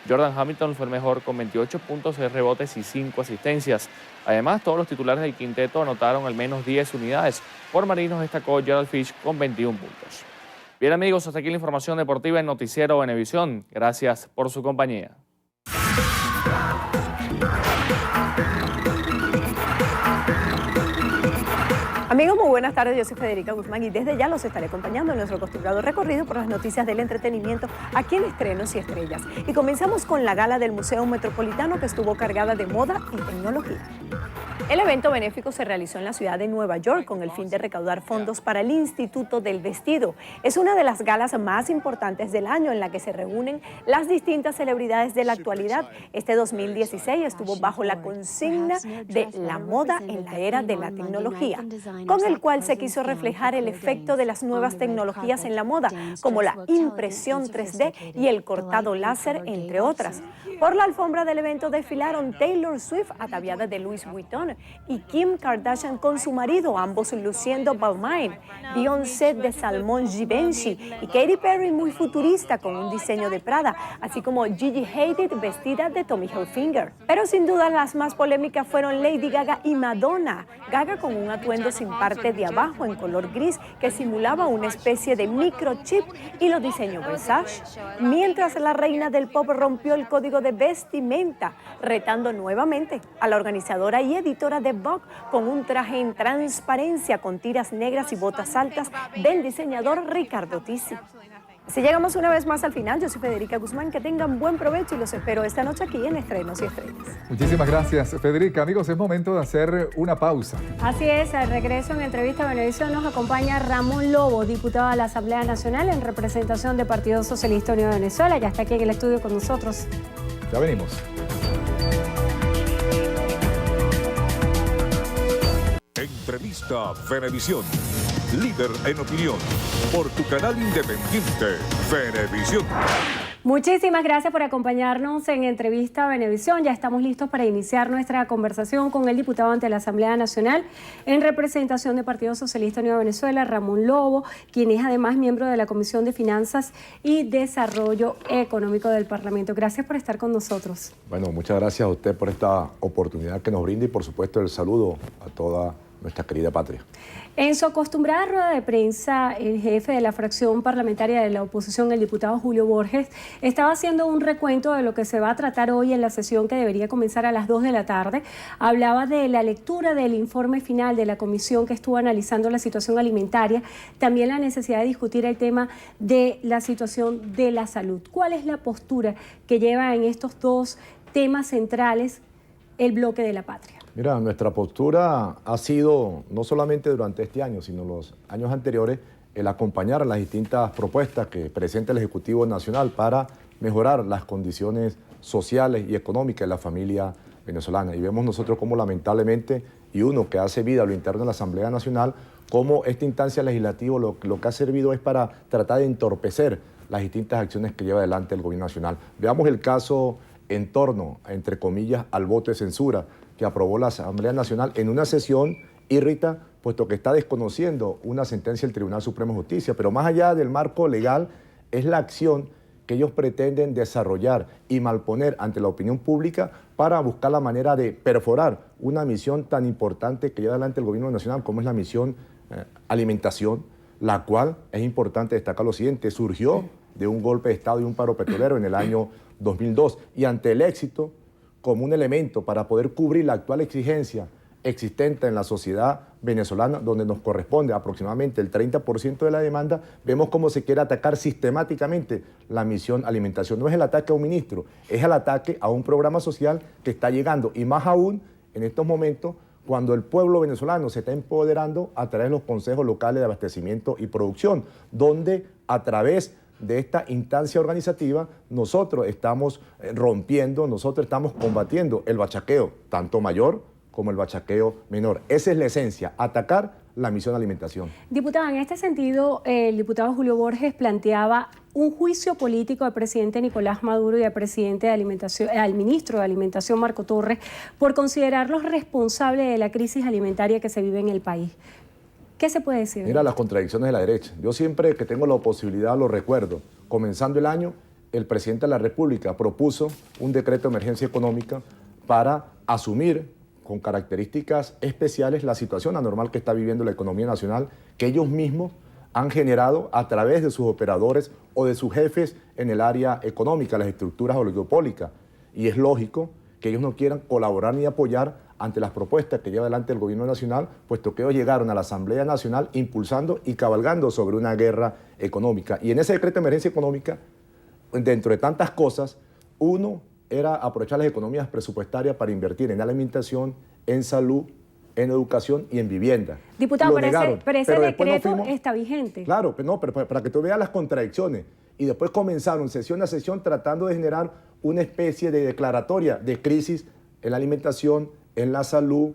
Jordan Hamilton fue el mejor con 28 puntos, 6 rebotes y 5 asistencias. Además, todos los titulares del quinteto anotaron al menos 10 unidades. Por Marinos destacó Gerald Fish con 21 puntos. Bien, amigos, hasta aquí la información deportiva en Noticiero Venevisión. Gracias por su compañía. Amigos, muy buenas tardes, yo soy Federica Guzmán y desde ya los estaré acompañando en nuestro acostumbrado recorrido por las noticias del entretenimiento aquí en Estrenos y Estrellas. Y comenzamos con la gala del Museo Metropolitano que estuvo cargada de moda y tecnología. El evento benéfico se realizó en la ciudad de Nueva York con el fin de recaudar fondos para el Instituto del Vestido. Es una de las galas más importantes del año en la que se reúnen las distintas celebridades de la actualidad. Este 2016 estuvo bajo la consigna de la moda en la era de la tecnología, con el cual se quiso reflejar el efecto de las nuevas tecnologías en la moda, como la impresión 3D y el cortado láser, entre otras. Por la alfombra del evento desfilaron Taylor Swift ataviada de Louis Vuitton y Kim Kardashian con su marido, ambos luciendo Balmain, Beyoncé de salmón Givenchy y Katy Perry muy futurista con un diseño de Prada, así como Gigi Hadid vestida de Tommy Hilfiger. Pero sin duda las más polémicas fueron Lady Gaga y Madonna. Gaga con un atuendo sin parte de abajo en color gris que simulaba una especie de microchip y lo diseñó Versace, mientras la reina del pop rompió el código de vestimenta, retando nuevamente a la organizadora y editora de Vogue con un traje en transparencia con tiras negras y botas altas del diseñador Riccardo Tisci. Si llegamos una vez más al final, yo soy Federica Guzmán, que tengan buen provecho y los espero esta noche aquí en Estrenos y Estrellas. Muchísimas gracias, Federica. Amigos, es momento de hacer una pausa. Así es, al regreso en entrevista a Venevisión nos acompaña Ramón Lobo, diputado de la Asamblea Nacional en representación del Partido Socialista Unido de Venezuela. Ya está aquí en el estudio con nosotros. Ya venimos. Entrevista Venevisión. Líder en opinión. Por tu canal independiente, Venevisión. Muchísimas gracias por acompañarnos en Entrevista Venevisión. Ya estamos listos para iniciar nuestra conversación con el diputado ante la Asamblea Nacional en representación del Partido Socialista Unido de Venezuela, Ramón Lobo, quien es además miembro de la Comisión de Finanzas y Desarrollo Económico del Parlamento. Gracias por estar con nosotros. Bueno, muchas gracias a usted por esta oportunidad que nos brinda y por supuesto el saludo a toda nuestra querida patria. En su acostumbrada rueda de prensa, el jefe de la fracción parlamentaria de la oposición, el diputado Julio Borges, estaba haciendo un recuento de lo que se va a tratar hoy en la sesión que debería comenzar a las 2 de la tarde. Hablaba de la lectura del informe final de la comisión que estuvo analizando la situación alimentaria, también la necesidad de discutir el tema de la situación de la salud. ¿Cuál es la postura que lleva en estos dos temas centrales el bloque de la patria? Mira, nuestra postura ha sido, no solamente durante este año, sino los años anteriores, el acompañar a las distintas propuestas que presenta el Ejecutivo Nacional para mejorar las condiciones sociales y económicas de la familia venezolana. Y vemos nosotros como lamentablemente, y uno que hace vida a lo interno de la Asamblea Nacional, como esta instancia legislativa lo que ha servido es para tratar de entorpecer las distintas acciones que lleva adelante el Gobierno Nacional. Veamos el caso en torno, entre comillas, al voto de censura que aprobó la Asamblea Nacional en una sesión irrita, puesto que está desconociendo una sentencia del Tribunal Supremo de Justicia. Pero más allá del marco legal, es la acción que ellos pretenden desarrollar y malponer ante la opinión pública para buscar la manera de perforar una misión tan importante que lleva adelante el Gobierno Nacional, como es la misión alimentación, la cual, es importante destacar lo siguiente, surgió de un golpe de Estado y un paro petrolero en el año 2002, y ante el éxito, como un elemento para poder cubrir la actual exigencia existente en la sociedad venezolana, donde nos corresponde aproximadamente el 30% de la demanda, vemos cómo se quiere atacar sistemáticamente la misión alimentación. No es el ataque a un ministro, es el ataque a un programa social que está llegando, y más aún en estos momentos, cuando el pueblo venezolano se está empoderando a través de los consejos locales de abastecimiento y producción, donde a través de esta instancia organizativa nosotros estamos rompiendo, nosotros estamos combatiendo el bachaqueo, tanto mayor como el bachaqueo menor. Esa es la esencia, atacar la misión alimentación. Diputada, en este sentido, el diputado Julio Borges planteaba un juicio político al presidente Nicolás Maduro y al presidente de Alimentación, al ministro de Alimentación Marco Torres, por considerarlos responsables de la crisis alimentaria que se vive en el país. ¿Qué se puede decir? Mira las contradicciones de la derecha. Yo siempre que tengo la posibilidad lo recuerdo. Comenzando el año, el presidente de la República propuso un decreto de emergencia económica para asumir con características especiales la situación anormal que está viviendo la economía nacional, que ellos mismos han generado a través de sus operadores o de sus jefes en el área económica, las estructuras oligopólicas. Y es lógico que ellos no quieran colaborar ni apoyar ante las propuestas que lleva adelante el Gobierno Nacional, puesto que ellos llegaron a la Asamblea Nacional impulsando y cabalgando sobre una guerra económica. Y en ese decreto de emergencia económica, dentro de tantas cosas, uno era aprovechar las economías presupuestarias para invertir en alimentación, en salud, en educación y en vivienda. Diputado, pero ese decreto está vigente. Claro, pero para que tú veas las contradicciones. Y después comenzaron sesión a sesión tratando de generar una especie de declaratoria de crisis en la alimentación, en la salud,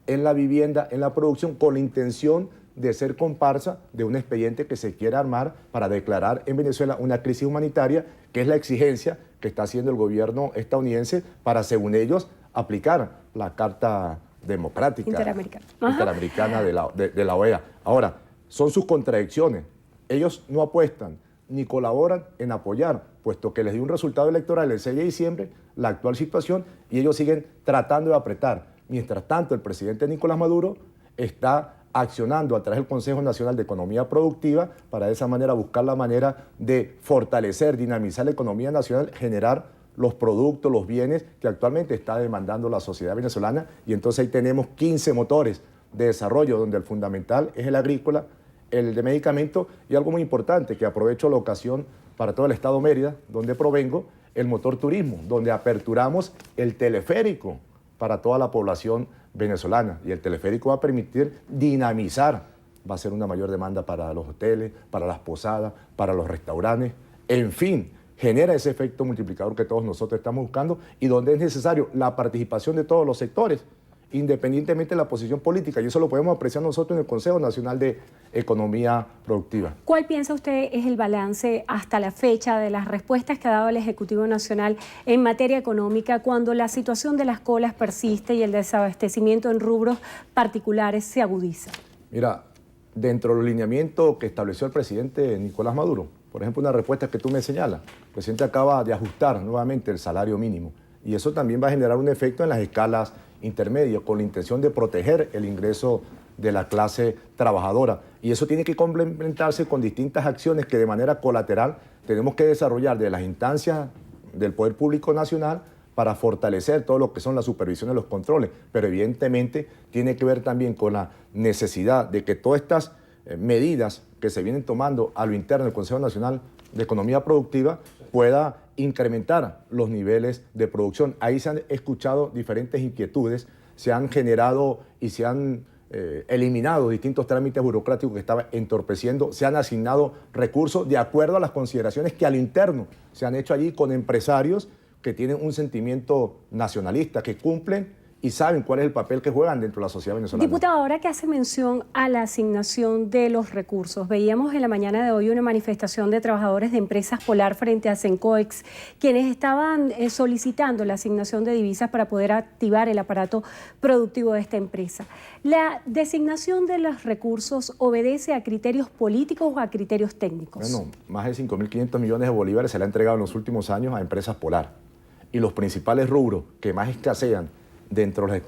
en la vivienda, en la producción, con la intención de ser comparsa de un expediente que se quiere armar para declarar en Venezuela una crisis humanitaria, que es la exigencia que está haciendo el gobierno estadounidense para, según ellos, aplicar la Carta Democrática Interamericana de la OEA. Ahora, son sus contradicciones. Ellos no apuestan ni colaboran en apoyar, puesto que les dio un resultado electoral el 6 de diciembre, la actual situación, y ellos siguen tratando de apretar. Mientras tanto, el presidente Nicolás Maduro está accionando a través del Consejo Nacional de Economía Productiva para de esa manera buscar la manera de fortalecer, dinamizar la economía nacional, generar los productos, los bienes que actualmente está demandando la sociedad venezolana. Y entonces ahí tenemos 15 motores de desarrollo, donde el fundamental es el agrícola, el de medicamentos y algo muy importante, que aprovecho la ocasión para todo el estado Mérida, donde provengo, el motor turismo, donde aperturamos el teleférico para toda la población venezolana, y el teleférico va a permitir dinamizar, va a ser una mayor demanda para los hoteles, para las posadas, para los restaurantes, en fin, genera ese efecto multiplicador que todos nosotros estamos buscando y donde es necesario la participación de todos los sectores, independientemente de la posición política, y eso lo podemos apreciar nosotros en el Consejo Nacional de Economía Productiva. ¿Cuál piensa usted es el balance hasta la fecha de las respuestas que ha dado el Ejecutivo Nacional en materia económica cuando la situación de las colas persiste y el desabastecimiento en rubros particulares se agudiza? Mira, dentro de los lineamientos que estableció el presidente Nicolás Maduro, por ejemplo, una respuesta que tú me señalas, el presidente acaba de ajustar nuevamente el salario mínimo, y eso también va a generar un efecto en las escalas intermedias con la intención de proteger el ingreso de la clase trabajadora. Y eso tiene que complementarse con distintas acciones que de manera colateral tenemos que desarrollar de las instancias del Poder Público Nacional para fortalecer todo lo que son la supervisión de los controles. Pero evidentemente tiene que ver también con la necesidad de que todas estas medidas que se vienen tomando a lo interno del Consejo Nacional de Economía Productiva pueda incrementar los niveles de producción. Ahí se han escuchado diferentes inquietudes, se han generado y se han eliminado distintos trámites burocráticos que estaban entorpeciendo, se han asignado recursos de acuerdo a las consideraciones que al interno se han hecho allí con empresarios que tienen un sentimiento nacionalista, que cumplen y saben cuál es el papel que juegan dentro de la sociedad venezolana. Diputado, ahora que hace mención a la asignación de los recursos, veíamos en la mañana de hoy una manifestación de trabajadores de Empresas Polar frente a Sencoex, quienes estaban solicitando la asignación de divisas para poder activar el aparato productivo de esta empresa. ¿La designación de los recursos obedece a criterios políticos o a criterios técnicos? Bueno, más de 5.500 millones de bolívares se le ha entregado en los últimos años a Empresas Polar. Y los principales rubros que más escasean dentro de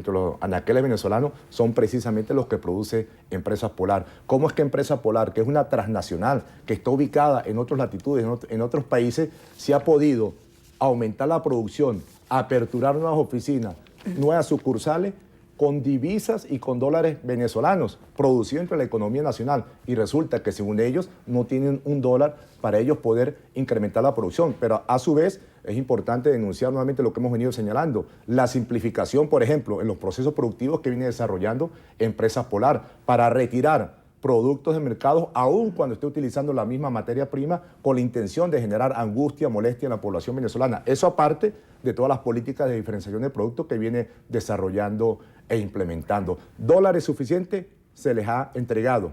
los anaqueles venezolanos son precisamente los que produce Empresas Polar. ¿Cómo es que Empresa Polar, que es una transnacional, que está ubicada en otras latitudes, en otros países, se ha podido aumentar la producción, aperturar nuevas oficinas, nuevas sucursales, con divisas y con dólares venezolanos, producidos entre la economía nacional? Y resulta que según ellos no tienen un dólar para ellos poder incrementar la producción. Pero a su vez es importante denunciar nuevamente lo que hemos venido señalando, la simplificación, por ejemplo, en los procesos productivos que viene desarrollando Empresas Polar para retirar productos de mercado, aun cuando esté utilizando la misma materia prima, con la intención de generar angustia, molestia en la población venezolana. Eso aparte de todas las políticas de diferenciación de productos que viene desarrollando e implementando. Dólares suficientes se les ha entregado.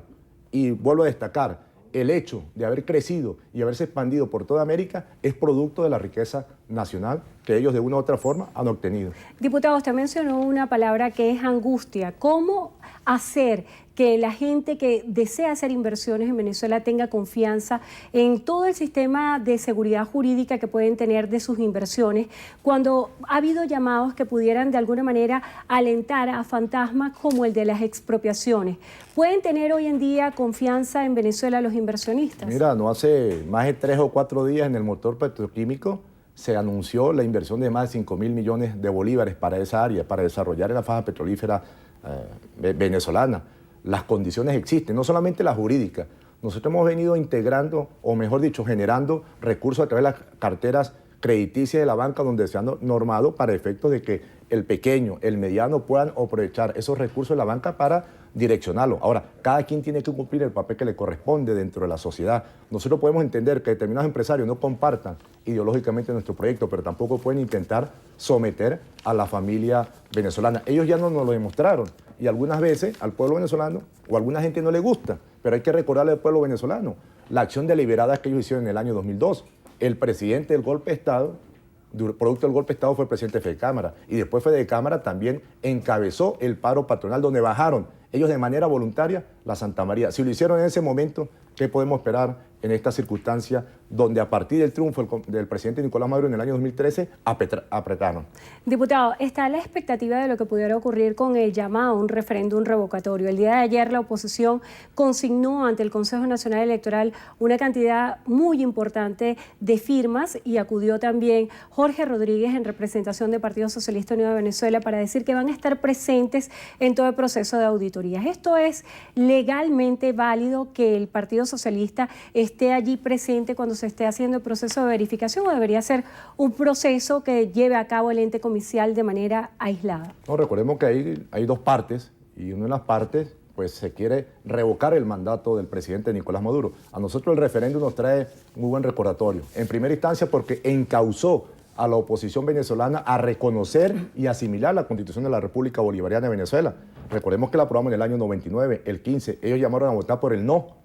Y vuelvo a destacar, el hecho de haber crecido y haberse expandido por toda América es producto de la riqueza nacional que ellos de una u otra forma han obtenido. Diputado, usted mencionó una palabra que es angustia. ¿Cómo hacer que la gente que desea hacer inversiones en Venezuela tenga confianza en todo el sistema de seguridad jurídica que pueden tener de sus inversiones, cuando ha habido llamados que pudieran de alguna manera alentar a fantasmas como el de las expropiaciones? ¿Pueden tener hoy en día confianza en Venezuela los inversionistas? Mira, no hace más de 3 o 4 días en el motor petroquímico se anunció la inversión de más de 5.000 millones de bolívares para esa área, para desarrollar en la faja petrolífera venezolana. Las condiciones existen, no solamente las jurídicas. Nosotros hemos venido integrando, o mejor dicho, generando recursos a través de las carteras crediticias de la banca, donde se han normado para efectos de que el pequeño, el mediano puedan aprovechar esos recursos de la banca para direccionarlo. Ahora, cada quien tiene que cumplir el papel que le corresponde dentro de la sociedad. Nosotros podemos entender que determinados empresarios no compartan ideológicamente nuestro proyecto, pero tampoco pueden intentar someter a la familia venezolana. Ellos ya no nos lo demostraron y algunas veces al pueblo venezolano o a alguna gente no le gusta, pero hay que recordarle al pueblo venezolano la acción deliberada que ellos hicieron en el año 2002. El presidente del golpe de Estado, producto del golpe de Estado, fue el presidente de Fedecámara, y después Fedecámara también encabezó el paro patronal donde bajaron ellos de manera voluntaria la Santa María. Si lo hicieron en ese momento, ¿qué podemos esperar en esta circunstancia donde a partir del triunfo del presidente Nicolás Maduro en el año 2013 apretaron? Diputado, está la expectativa de lo que pudiera ocurrir con el llamado a un referéndum revocatorio. El día de ayer la oposición consignó ante el Consejo Nacional Electoral una cantidad muy importante de firmas y acudió también Jorge Rodríguez en representación del Partido Socialista Unido de Venezuela para decir que van a estar presentes en todo el proceso de auditorías. ¿Esto es legalmente válido que el Partido Socialista esté allí presente cuando se esté haciendo el proceso de verificación, o debería ser un proceso que lleve a cabo el ente comicial de manera aislada? No, recordemos que hay dos partes, y una de las partes pues se quiere revocar el mandato del presidente Nicolás Maduro. A nosotros el referéndum nos trae muy buen recordatorio. En primera instancia porque encauzó a la oposición venezolana a reconocer y asimilar la Constitución de la República Bolivariana de Venezuela. Recordemos que la aprobamos en el año 99, el 15, ellos llamaron a votar por el no,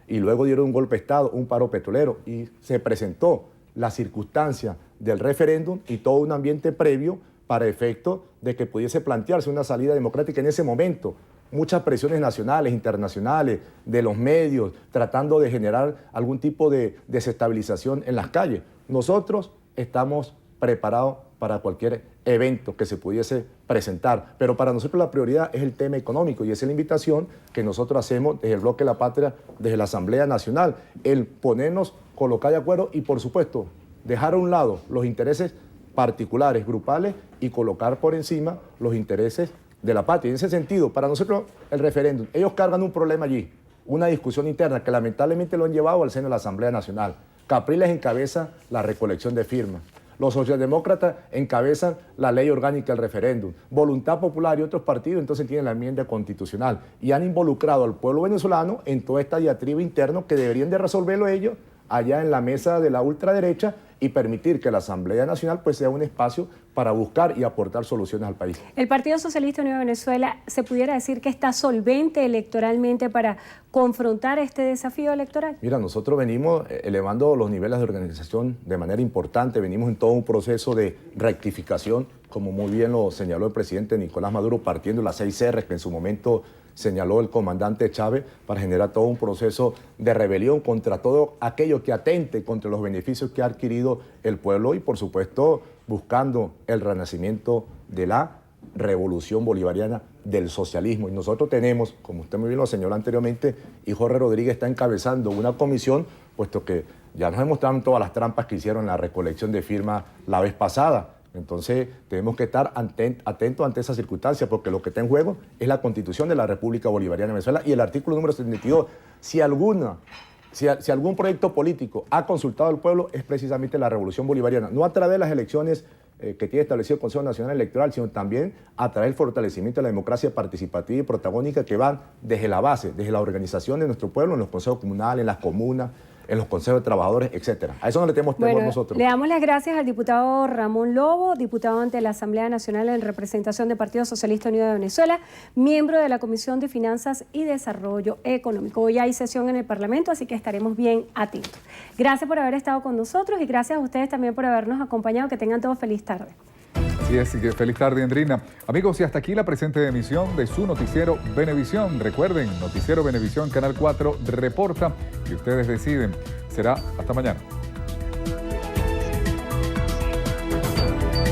y luego dieron un golpe de Estado, un paro petrolero, y se presentó la circunstancia del referéndum y todo un ambiente previo para efecto de que pudiese plantearse una salida democrática en ese momento. Muchas presiones nacionales, internacionales, de los medios, tratando de generar algún tipo de desestabilización en las calles. Nosotros estamos preparados para cualquier evento que se pudiese presentar, pero para nosotros la prioridad es el tema económico, y esa es la invitación que nosotros hacemos desde el Bloque de la Patria, desde la Asamblea Nacional, el ponernos, colocar de acuerdo y, por supuesto, dejar a un lado los intereses particulares, grupales, y colocar por encima los intereses de la patria. En ese sentido, para nosotros el referéndum, ellos cargan un problema allí, una discusión interna que lamentablemente lo han llevado al seno de la Asamblea Nacional. Capriles encabeza la recolección de firmas. Los socialdemócratas encabezan la ley orgánica del referéndum. Voluntad Popular y otros partidos entonces tienen la enmienda constitucional y han involucrado al pueblo venezolano en toda esta diatriba interna que deberían de resolverlo ellos allá en la mesa de la ultraderecha y permitir que la Asamblea Nacional pues sea un espacio para buscar y aportar soluciones al país. ¿El Partido Socialista Unido de Venezuela se pudiera decir que está solvente electoralmente para confrontar este desafío electoral? Mira, nosotros venimos elevando los niveles de organización de manera importante, venimos en todo un proceso de rectificación, como muy bien lo señaló el presidente Nicolás Maduro, partiendo de las 6 R que en su momento señaló el comandante Chávez, para generar todo un proceso de rebelión contra todo aquello que atente contra los beneficios que ha adquirido el pueblo y, por supuesto, buscando el renacimiento de la revolución bolivariana, del socialismo. Y nosotros tenemos, como usted muy bien lo señaló anteriormente, y Jorge Rodríguez está encabezando una comisión, puesto que ya nos demostraron todas las trampas que hicieron en la recolección de firmas la vez pasada. Entonces tenemos que estar atentos ante esa circunstancia, porque lo que está en juego es la Constitución de la República Bolivariana de Venezuela y el artículo número 72. Si algún proyecto político ha consultado al pueblo, es precisamente la Revolución Bolivariana, no a través de las elecciones que tiene establecido el Consejo Nacional Electoral, sino también a través del fortalecimiento de la democracia participativa y protagónica que van desde la base, desde la organización de nuestro pueblo, en los consejos comunales, en las comunas, en los consejos de trabajadores, etcétera. A eso no le tenemos temor nosotros. Le damos las gracias al diputado Ramón Lobo, diputado ante la Asamblea Nacional en representación del Partido Socialista Unido de Venezuela, miembro de la Comisión de Finanzas y Desarrollo Económico. Hoy hay sesión en el Parlamento, así que estaremos bien atentos. Gracias por haber estado con nosotros y gracias a ustedes también por habernos acompañado. Que tengan todos feliz tarde. Así es, y feliz tarde, Andrina. Amigos, y hasta aquí la presente emisión de su noticiero Venevisión. Recuerden, noticiero Venevisión, Canal 4 reporta y ustedes deciden. Será hasta mañana.